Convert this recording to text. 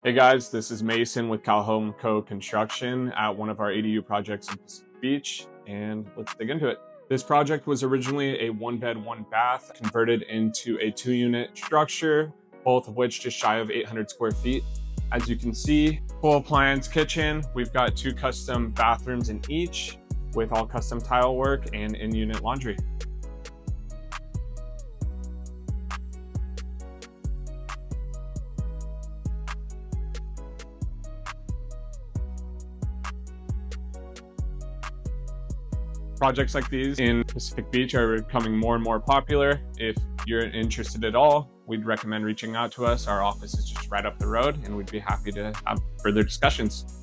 Hey guys, this is Mason with CalHomeCo Construction at one of our ADU projects in Pacific Beach, and let's dig into it. This project was originally a 1-bed, 1-bath converted into a 2-unit structure, both of which just shy of 800 square feet. As you can see, full appliance kitchen. We've got 2 custom bathrooms in each with all custom tile work and in-unit laundry. Projects like these in Pacific Beach are becoming more and more popular. If you're interested at all, we'd recommend reaching out to us. Our office is just right up the road, and we'd be happy to have further discussions.